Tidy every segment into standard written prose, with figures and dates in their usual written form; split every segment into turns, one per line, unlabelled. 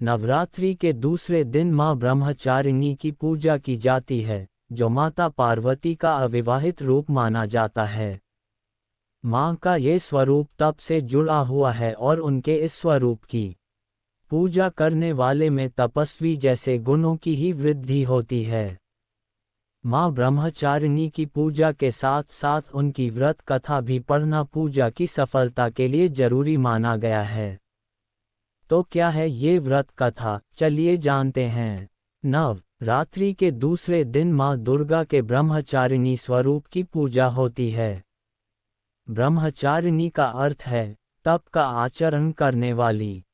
नवरात्रि के दूसरे दिन माँ ब्रह्मचारिणी की पूजा की जाती है, जो माता पार्वती का अविवाहित रूप माना जाता है। माँ का ये स्वरूप तप से जुड़ा हुआ है और उनके इस स्वरूप की पूजा करने वाले में तपस्वी जैसे गुणों की ही वृद्धि होती है। माँ ब्रह्मचारिणी की पूजा के साथ साथ उनकी व्रत कथा भी पढ़ना पूजा की सफलता के लिए जरूरी माना गया है। तो क्या है ये व्रत कथा, चलिए जानते हैं। नवरात्रि के दूसरे दिन माँ दुर्गा के ब्रह्मचारिणी स्वरूप की पूजा होती है। ब्रह्मचारिणी का अर्थ है तप का आचरण करने वाली।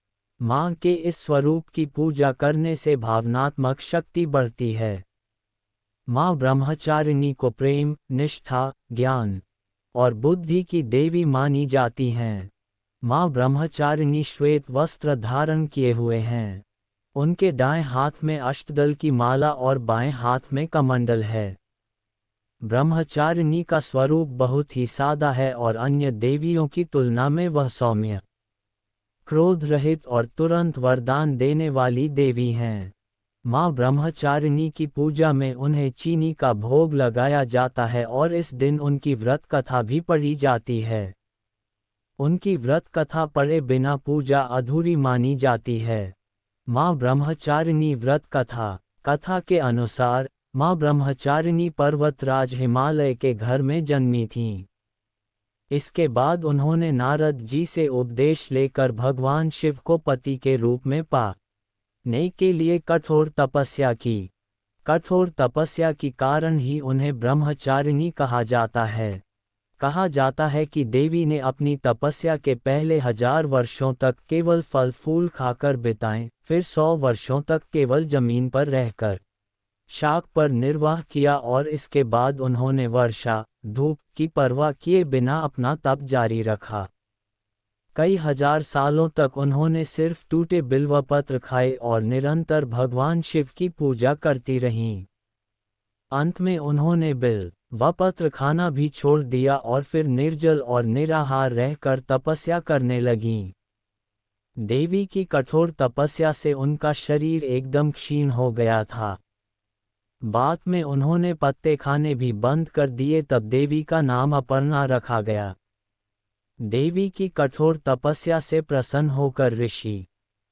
माँ के इस स्वरूप की पूजा करने से भावनात्मक शक्ति बढ़ती है। माँ ब्रह्मचारिणी को प्रेम, निष्ठा, ज्ञान और बुद्धि की देवी मानी जाती हैं। माँ ब्रह्मचारिणी श्वेत वस्त्र धारण किए हुए हैं। उनके दाएं हाथ में अष्टदल की माला और बाएं हाथ में कमंडल है। ब्रह्मचारिणी का स्वरूप बहुत ही सादा है और अन्य देवियों की तुलना में वह सौम्य, क्रोध रहित और तुरंत वरदान देने वाली देवी हैं। माँ ब्रह्मचारिणी की पूजा में उन्हें चीनी का भोग लगाया जाता है और इस दिन उनकी व्रत कथा भी पढ़ी जाती है। उनकी व्रत कथा पढ़े बिना पूजा अधूरी मानी जाती है। माँ ब्रह्मचारिणी व्रत कथा के अनुसार माँ ब्रह्मचारिणी पर्वतराज हिमालय के घर में जन्मी थीं। इसके बाद उन्होंने नारद जी से उपदेश लेकर भगवान शिव को पति के रूप में पाने के लिए कठोर तपस्या की। कठोर तपस्या के कारण ही उन्हें ब्रह्मचारिणी कहा जाता है। कहा जाता है कि देवी ने अपनी तपस्या के पहले 1000 वर्षों तक केवल फल फूल खाकर बिताए, फिर 100 वर्षों तक केवल जमीन पर रहकर शाक पर निर्वाह किया और इसके बाद उन्होंने वर्षा, धूप की परवाह किए बिना अपना तप जारी रखा। कई हजार सालों तक उन्होंने सिर्फ टूटे बिल्वपत्र खाए और निरंतर भगवान शिव की पूजा करती रहीं। अंत में उन्होंने बिल्वपत्र खाना भी छोड़ दिया और फिर निर्जल और निराहार रहकर तपस्या करने लगीं। देवी की कठोर तपस्या से उनका शरीर एकदम क्षीण हो गया था। बाद में उन्होंने पत्ते खाने भी बंद कर दिए, तब देवी का नाम अपर्णा रखा गया। देवी की कठोर तपस्या से प्रसन्न होकर ऋषि,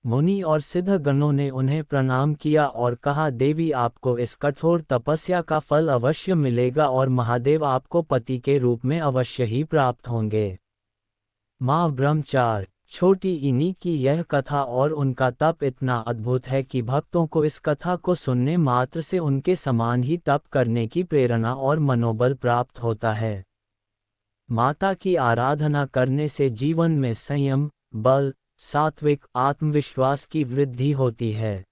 मुनि और सिद्धगणों ने उन्हें प्रणाम किया और कहा, देवी आपको इस कठोर तपस्या का फल अवश्य मिलेगा और महादेव आपको पति के रूप में अवश्य ही प्राप्त होंगे। माँ ब्रह्मचार छोटी इनी की यह कथा और उनका तप इतना अद्भुत है कि भक्तों को इस कथा को सुनने मात्र से उनके समान ही तप करने की प्रेरणा और मनोबल प्राप्त होता है। माता की आराधना करने से जीवन में संयम, बल, सात्विक आत्मविश्वास की वृद्धि होती है।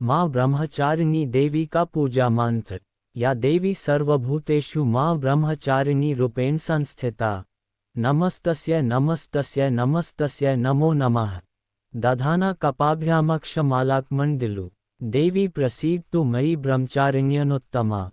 माँ ब्रह्मचारिणी देवी का पूजा मंत्र, या देवी सर्वभूतेषु माँ ब्रह्मचारिणी रूपेण संस्थिता, नमस्तस्यै नमस्तस्यै नमस्तस्यै नमो नमः। दधाना कपाभ्यामक्षमालाकमण्डिलु, देवी प्रसीदतु मयि ब्रह्मचारिण्यनुत्तमा।